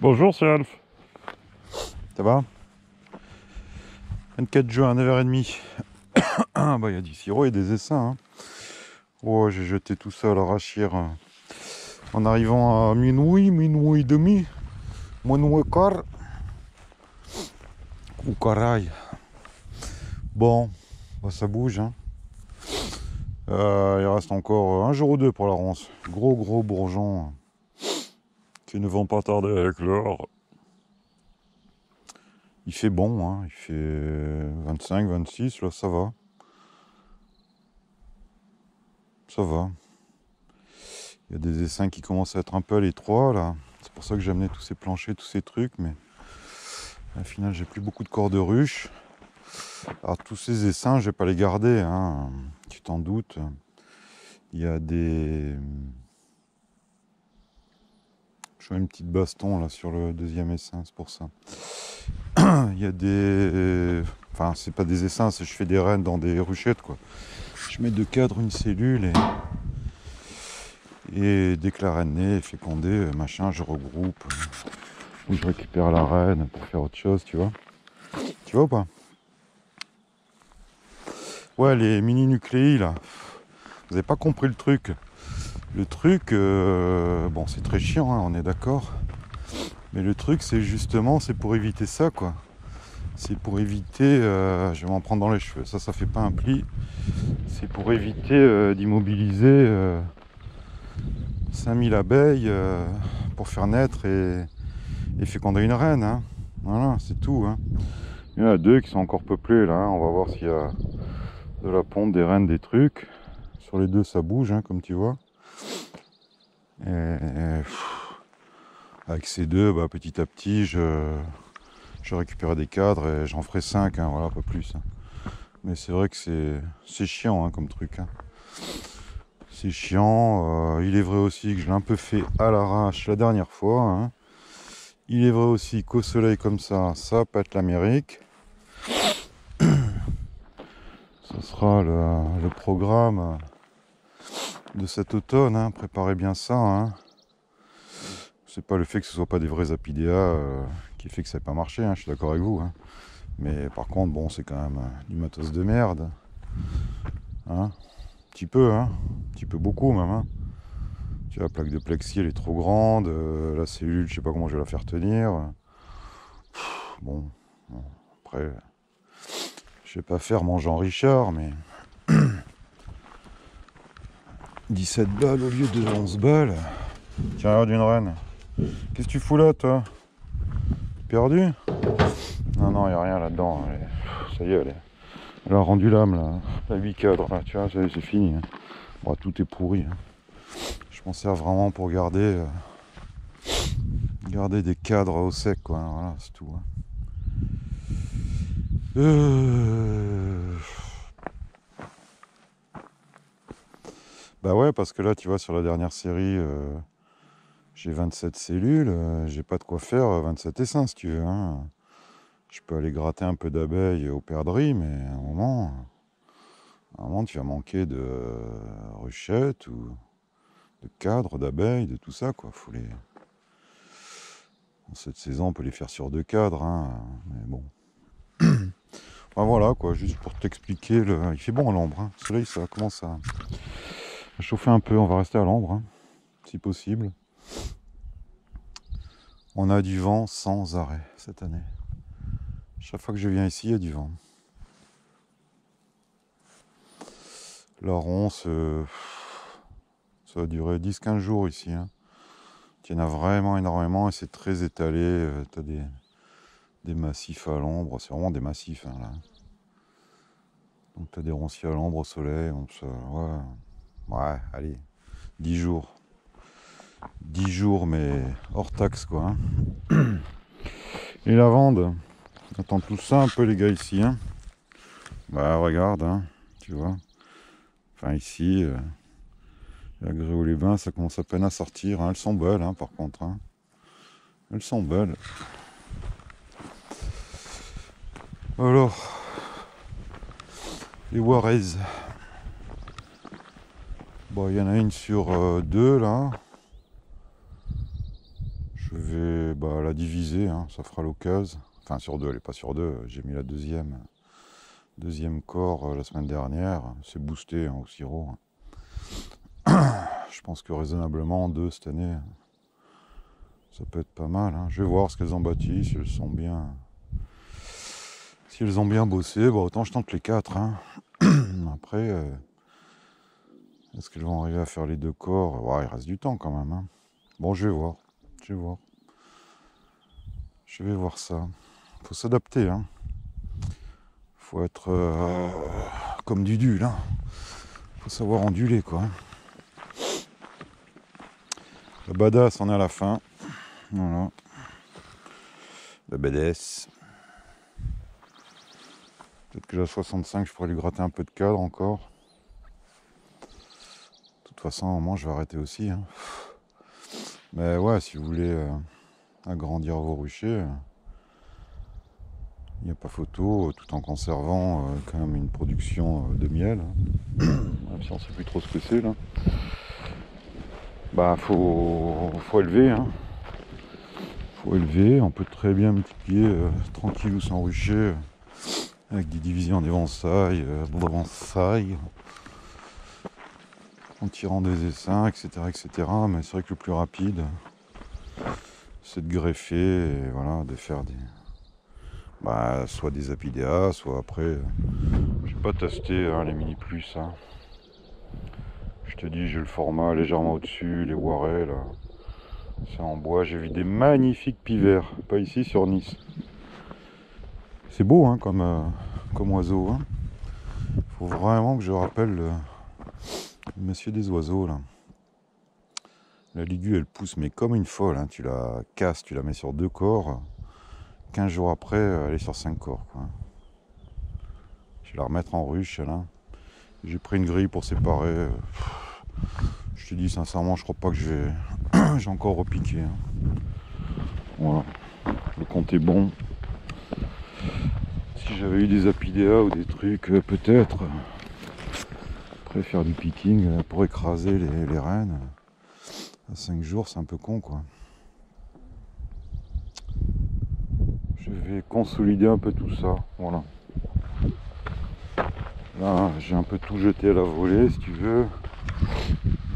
Bonjour, c'est Alf. Ça va? 24 juin à 9h30. Ah bah il y a du sirop et des essaims. Hein. Oh, j'ai jeté tout ça à l'arrachière. En arrivant à minuit et demi, minuit quart. Ou caraille. Bon, bah ça bouge. Hein. Il reste encore un jour ou deux pour la ronce. Gros bourgeon qui ne vont pas tarder avec l'or. Il fait bon, hein. Il fait 25, 26, là ça va. Ça va. Il y a des essaims qui commencent à être un peu à l'étroit là. C'est pour ça que j'ai amené tous ces planchers, tous ces trucs, mais au final j'ai plus beaucoup de corps de ruche. Alors tous ces essaims, je vais pas les garder, hein. Tu t'en doutes. Il y a des. Je vois une petite baston là sur le deuxième essaim, c'est pour ça. Il y a des. Enfin, c'est pas des essaims, c'est je fais des rennes dans des ruchettes quoi. Je mets deux cadres, une cellule et dès que la reine est fécondée, machin, je regroupe. Ou je récupère la reine pour faire autre chose, tu vois. Tu vois ou pas? Ouais, les mini nucléi là. Vous avez pas compris le truc. Le truc, bon, c'est très chiant, hein, on est d'accord. Mais le truc, c'est justement, c'est pour éviter ça, quoi. C'est pour éviter, je vais m'en prendre dans les cheveux. Ça fait pas un pli. C'est pour éviter d'immobiliser 5000 abeilles pour faire naître et féconder une reine. Hein. Voilà, c'est tout. Hein. Il y en a deux qui sont encore peuplés là. Hein. On va voir s'il y a de la ponte, des reines, des trucs. Sur les deux, ça bouge, hein, comme tu vois. Avec ces deux, bah, petit à petit, je récupère des cadres et j'en ferai 5, hein, voilà, pas plus. Hein. Mais c'est vrai que c'est chiant hein, comme truc. Hein. C'est chiant. Il est vrai aussi que je l'ai un peu fait à l'arrache la dernière fois. Hein. Il est vrai aussi qu'au soleil comme ça pète l'Amérique. Ce sera le programme de cet automne. Hein. Préparez bien ça. Hein. C'est pas le fait que ce soit pas des vrais apidéas qui fait que ça n'a pas marché. Hein. Je suis d'accord avec vous. Hein. Mais par contre, bon, c'est quand même du matos de merde. Hein. Un petit peu, hein. Un petit peu beaucoup même. Hein. Tu vois, la plaque de plexi, elle est trop grande. La cellule, je sais pas comment je vais la faire tenir. Bon, après, je vais pas faire mon Jean Richard, mais 17 balles au lieu de 11 balles. Tiens, regarde une reine. Qu'est-ce que tu fous là, toi? Perdu? Non, y a rien là-dedans. Ça y est, elle a rendu l'âme, là. La 8 cadres, là, tu vois, c'est fini. Hein. Bon, tout est pourri. Hein. Je m'en sers vraiment pour garder des cadres au sec, quoi. Voilà, c'est tout. Hein. Bah ouais, parce que là, tu vois, sur la dernière série, j'ai 27 cellules. J'ai pas de quoi faire 27 essaims, si tu veux. Hein. Je peux aller gratter un peu d'abeilles aux perdrix, mais à un moment, tu vas manquer de ruchettes ou de cadres, d'abeilles, de tout ça, quoi. Faut les... En cette saison, on peut les faire sur 2 cadres, hein. Mais bon. Enfin, voilà, quoi, juste pour t'expliquer. Il fait bon à l'ombre, hein. Le soleil, ça commence à chauffer un peu. On va rester à l'ombre, hein, si possible. On a du vent sans arrêt cette année. Chaque fois que je viens ici, il y a du vent. La ronce, ça va durer 10-15 jours ici. Hein. Il y en a vraiment énormément et c'est très étalé. Tu as des massifs à l'ombre. C'est vraiment des massifs, hein, là. Donc tu as des ronciers à l'ombre, au soleil. Donc ça, ouais, allez, 10 jours. 10 jours, mais hors taxe, quoi. Hein. Et la lavande. Attends tout ça un peu, les gars, ici. Hein. Bah, regarde, hein, tu vois. Enfin, ici, la Gréoux-les-Bains, ça commence à peine à sortir. Hein. Elles sont belles, hein, par contre. Hein. Elles sont belles. Alors, les Warez. Bon, il y en a une sur 2, là. Je Je vais la diviser, hein, ça fera l'occasion. Enfin sur deux, elle n'est pas sur deux, j'ai mis la deuxième corps la semaine dernière. C'est boosté hein, au sirop. Je pense que raisonnablement 2 cette année, ça peut être pas mal. Hein. Je vais voir ce qu'elles ont bâti, si elles sont bien. Si elles ont bien bossé, autant je tente les 4. Hein. Après, est-ce qu'elles vont arriver à faire les 2 corps? Ouais, il reste du temps quand même. Hein. Bon, je vais voir. Je vais voir ça. Faut s'adapter. Hein. Faut être comme Dudu là. Faut savoir onduler quoi. La badass, on est à la fin. Voilà. La badass. Peut-être que la 65, je pourrais lui gratter un peu de cadre encore. De toute façon, à un moment, je vais arrêter aussi. Hein. Mais ouais, si vous voulez agrandir vos ruchers, il n'y a pas photo, tout en conservant quand même une production de miel. Hein. Même si on ne sait plus trop ce que c'est là. Faut élever. Hein. Faut élever, on peut très bien multiplier tranquille ou sans rucher. Avec des divisions d'éventail, en tirant des essaims, etc., etc. Mais c'est vrai que le plus rapide, c'est de greffer et voilà, de faire des, soit des apidéas, soit après. J'ai pas testé hein, les mini plus. Hein. Je te dis, j'ai le format légèrement au-dessus, les Warel, là. C'est en bois. J'ai vu des magnifiques pivers, pas ici sur Nice. C'est beau hein, comme oiseau. Hein. Faut vraiment que je rappelle le monsieur des oiseaux là. La ligue elle pousse mais comme une folle. Hein. Tu la casses, tu la mets sur 2 corps. 15 jours après, elle est sur 5 corps. Quoi. Je vais la remettre en ruche là. J'ai pris une grille pour séparer. Je te dis sincèrement, je crois pas que je vais. J'ai encore repiqué. Hein. Voilà. Le compte est bon. Si j'avais eu des apidéas ou des trucs, peut-être. Après faire du picking pour écraser les rennes. À 5 jours, c'est un peu con quoi. Je vais consolider un peu tout ça. Voilà. Là, j'ai un peu tout jeté à la volée si tu veux.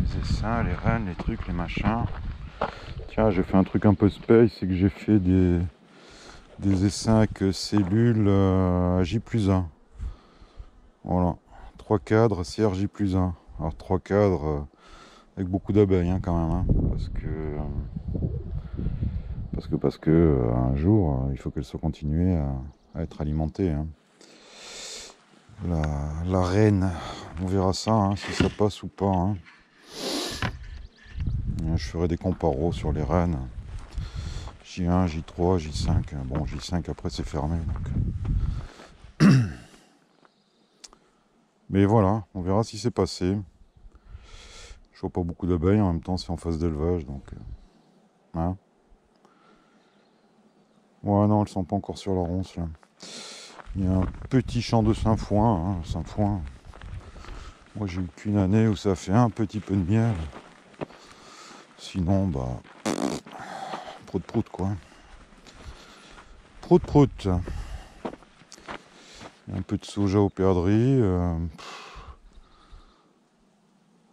Les essaims, les rennes, les trucs, les machins. Tiens, j'ai fait un truc un peu space, c'est que j'ai fait des essaims avec cellules J+1. Voilà. 3 cadres CRJ+1. Alors 3 cadres avec beaucoup d'abeilles hein, quand même. Hein, parce que un jour, il faut qu'elles soient continuées à être alimentées. Hein. La reine, on verra ça, hein, si ça passe ou pas. Hein. Je ferai des comparos sur les rennes. J1, J3, J5. Bon, J5 après c'est fermé. Donc. Mais voilà, on verra si c'est passé. Je vois pas beaucoup d'abeilles en même temps, c'est en phase d'élevage. Donc, hein. Ouais, non, elles sont pas encore sur la ronce là. Il y a un petit champ de sainfoin. Hein, sainfoin. Moi j'ai eu qu'une année où ça fait un petit peu de miel. Sinon, prout quoi. Prout. Il y a un peu de soja aux perdrix.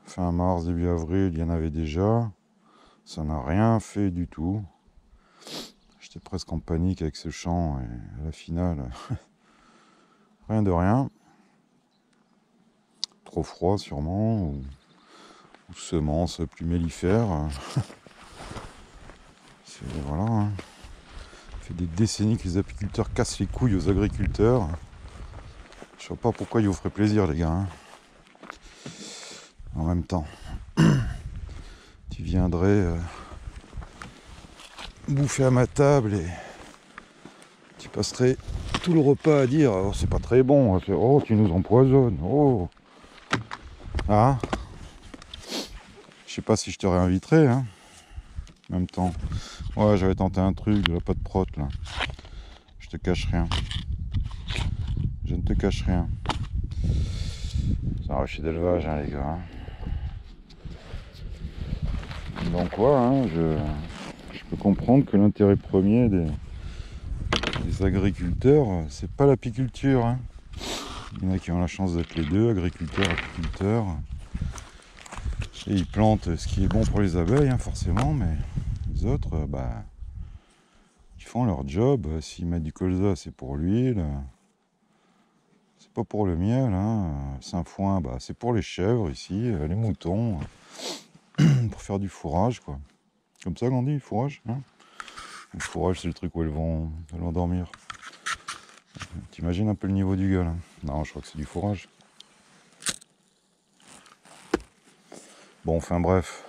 Fin mars, début avril, il y en avait déjà. Ça n'a rien fait du tout. J'étais presque en panique avec ce champ et à la finale, rien de rien. Trop froid sûrement, ou semences plus mellifères. Voilà. Hein. Ça fait des décennies que les apiculteurs cassent les couilles aux agriculteurs. Je sais pas pourquoi ils vous feraient plaisir les gars. Hein. En même temps, tu viendrais bouffer à ma table et tu passerais tout le repas à dire oh, c'est pas très bon, oh tu nous empoisonnes, oh. Ah, je sais pas si je te réinviterai, hein. En même temps, ouais, j'avais tenté un truc de la pâte prot là. Je te cache rien. Je ne te cache rien. C'est un rucher d'élevage, hein, les gars. Hein. Donc ouais, hein, je peux comprendre que l'intérêt premier des agriculteurs, c'est pas l'apiculture. Hein. Il y en a qui ont la chance d'être les deux, agriculteurs, apiculteurs. Et ils plantent ce qui est bon pour les abeilles, hein, forcément, mais les autres, ils font leur job. S'ils mettent du colza, c'est pour l'huile. C'est pas pour le miel. Hein. Saint-Foin, c'est pour les chèvres ici, les moutons, pour faire du fourrage, quoi. Comme ça qu'on dit, fourrage. Hein. Le fourrage, c'est le truc où elles vont dormir. T'imagines un peu le niveau du gars, là? Non, je crois que c'est du fourrage. Bon, enfin bref.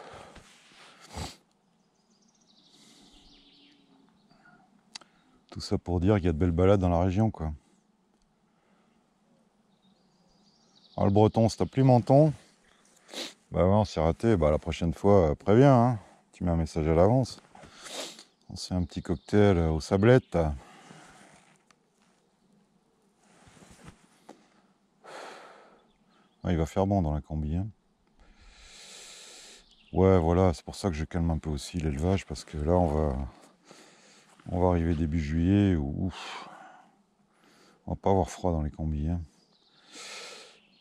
Tout ça pour dire qu'il y a de belles balades dans la région, quoi. Alors, le breton, si t'as plus menton, ouais, on s'est raté. La prochaine fois, préviens, hein. Tu mets un message à l'avance. On se fait un petit cocktail aux sablettes. Ouais, il va faire bon dans la combi, hein. Ouais, voilà, c'est pour ça que je calme un peu aussi l'élevage, parce que là, on va arriver début juillet, où on va pas avoir froid dans les combis, hein.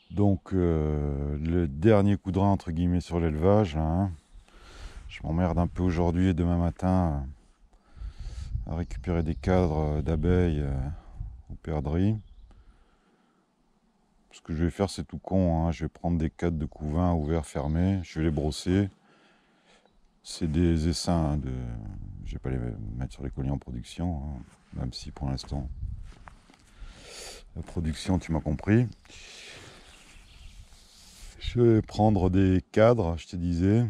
Donc, le dernier coup de rein, entre guillemets, sur l'élevage, hein. Je m'emmerde un peu aujourd'hui et demain matin à récupérer des cadres d'abeilles aux perdrix. Ce que je vais faire, c'est tout con, hein. Je vais prendre des cadres de couvain ouverts, fermés, je vais les brosser. C'est des essaims, je vais pas les mettre sur les colliers en production, hein, même si pour l'instant la production, tu m'as compris. Je vais prendre des cadres, je te disais.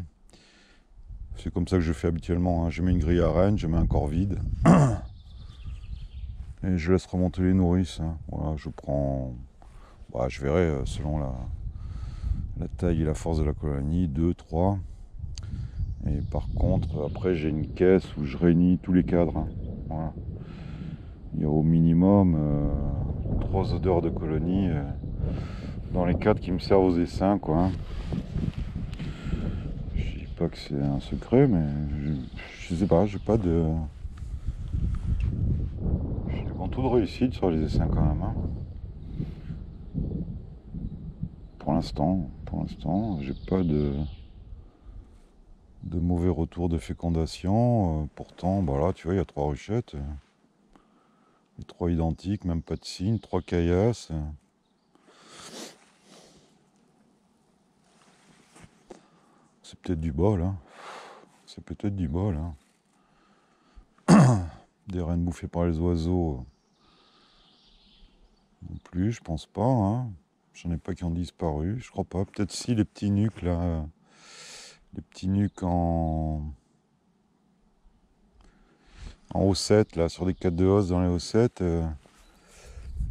C'est comme ça que je fais habituellement, hein. Je mets une grille à reine, je mets un corps vide et je laisse remonter les nourrices, hein. Voilà, je prends, je verrai selon la taille et la force de la colonie, 2, 3. Et par contre, après, j'ai une caisse où je réunis tous les cadres, hein. Voilà. Il y a au minimum 3 odeurs de colonie dans les cadres qui me servent aux essaims, quoi, hein. Je dis pas que c'est un secret, mais je sais pas, j'ai pas de... J'ai du taux de réussite sur les essaims quand même, hein. Pour l'instant, j'ai pas de mauvais retours de fécondation. Pourtant, là, tu vois, il y a 3 ruchettes. Les 3 identiques, même pas de signe, 3 caillasses. C'est peut-être du bol, hein. C'est peut-être du bol, hein. Des reines bouffées par les oiseaux. Non plus, je pense pas, hein. J'en ai pas qui ont disparu, je crois pas. Peut-être si les petits nuques là. Les petits nuques en haussette, là, sur des 4 de hausse dans les haussettes.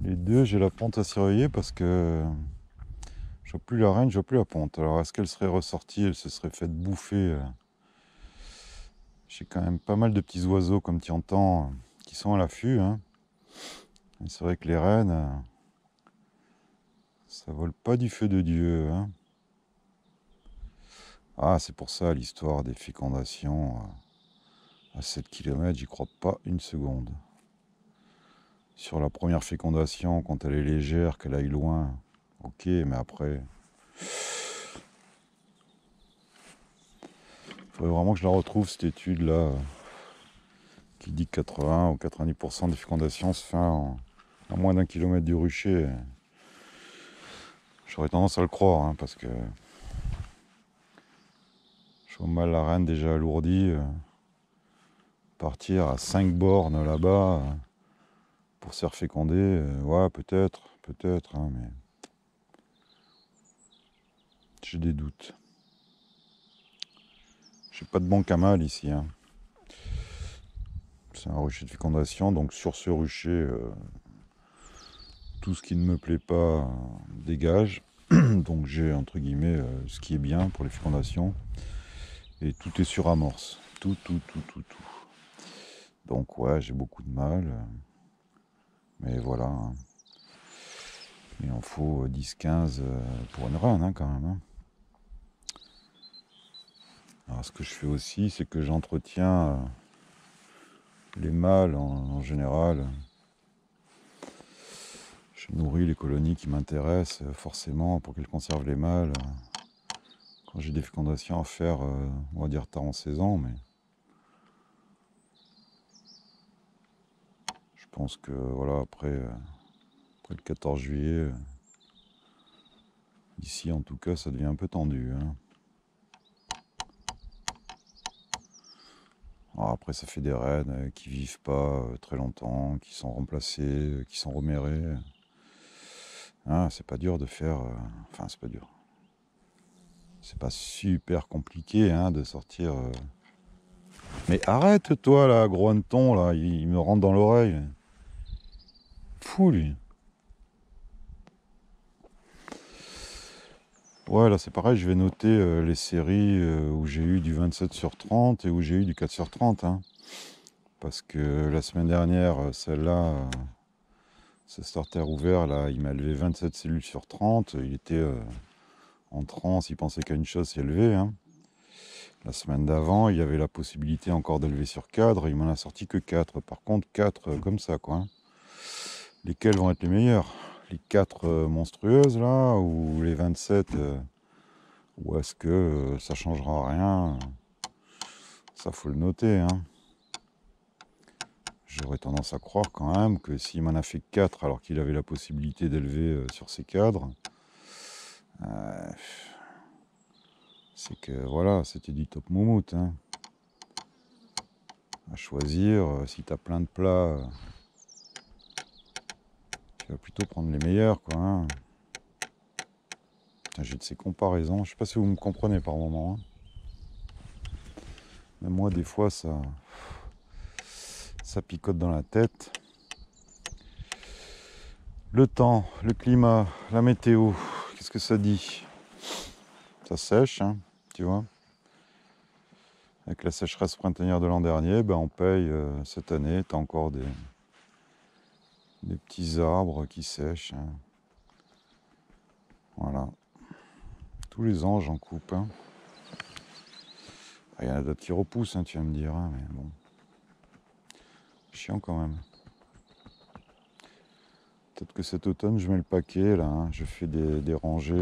Les deux, j'ai la ponte à surveiller parce que je vois plus la reine, je vois plus la ponte. Alors, est-ce qu'elle serait ressortie, elle se serait faite bouffer? J'ai quand même pas mal de petits oiseaux, comme tu entends, qui sont à l'affût, hein. Et c'est vrai que les reines, ça vole pas du feu de Dieu, hein. Ah, c'est pour ça l'histoire des fécondations à 7 km, j'y crois pas une seconde. Sur la première fécondation, quand elle est légère, qu'elle aille loin, ok, mais après... Il faudrait vraiment que je la retrouve, cette étude-là, qui dit que 80 ou 90% des fécondations se font à moins d'1 kilomètre du rucher. J'aurais tendance à le croire, hein, parce que je vois mal la reine déjà alourdie partir à 5 bornes là-bas pour se faire féconder. Ouais, peut-être, hein, mais j'ai des doutes. J'ai pas de bon camal ici, hein. C'est un rucher de fécondation, donc sur ce rucher, tout ce qui ne me plaît pas dégage. Donc j'ai entre guillemets ce qui est bien pour les fécondations. Et tout est sur amorce. Tout. Donc ouais, j'ai beaucoup de mal. Mais voilà, hein. Il en faut 10-15 pour une reine, hein, quand même, hein. Alors ce que je fais aussi, c'est que j'entretiens les mâles en général. Je nourris les colonies qui m'intéressent forcément pour qu'elles conservent les mâles. Quand j'ai des fécondations à faire, on va dire tard en saison, mais je pense que voilà, après le 14 juillet, ici en tout cas, ça devient un peu tendu. Hein. Alors après, ça fait des reines qui vivent pas très longtemps, qui sont remplacées, qui sont remérées. Ah, c'est pas dur de faire. Enfin, c'est pas dur. C'est pas super compliqué hein, de sortir. Mais arrête, toi, là, gros hanneton, là, il me rentre dans l'oreille. Fou, lui. Ouais, là, c'est pareil, je vais noter les séries où j'ai eu du 27 sur 30 et où j'ai eu du 4 sur 30. Hein. Parce que la semaine dernière, celle-là, ce starter ouvert, là, il m'a levé 27 cellules sur 30. Il était en transe, il pensait qu'à une chose, c'est élevé. Hein. La semaine d'avant, il y avait la possibilité encore d'élever sur cadre. Il m'en a sorti que 4. Par contre, 4 comme ça, quoi. Hein. Lesquels vont être les meilleurs? Les 4 monstrueuses, là, ou les 27 ou est-ce que ça changera rien? Ça, faut le noter. Hein. J'aurais tendance à croire quand même que s'il m'en a fait 4 alors qu'il avait la possibilité d'élever sur ses cadres, c'est que voilà, c'était du top moumoute. Hein. À choisir, si tu as plein de plats, tu vas plutôt prendre les meilleurs. Quoi, hein. J'ai de ces comparaisons, je sais pas si vous me comprenez par moment. Hein. Même moi, des fois, ça picote dans la tête. Le temps, le climat, la météo, qu'est-ce que ça dit? Ça sèche, hein, tu vois. Avec la sécheresse printanière de l'an dernier, ben on paye cette année, tu as encore des petits arbres qui sèchent. Hein. Voilà. Tous les ans, j'en coupe. Hein. Il y en a d'autres qui repoussent, hein, tu vas me dire, hein, mais bon. Chiant quand même. Peut-être que cet automne, je mets le paquet, là. Hein. Je fais des rangées.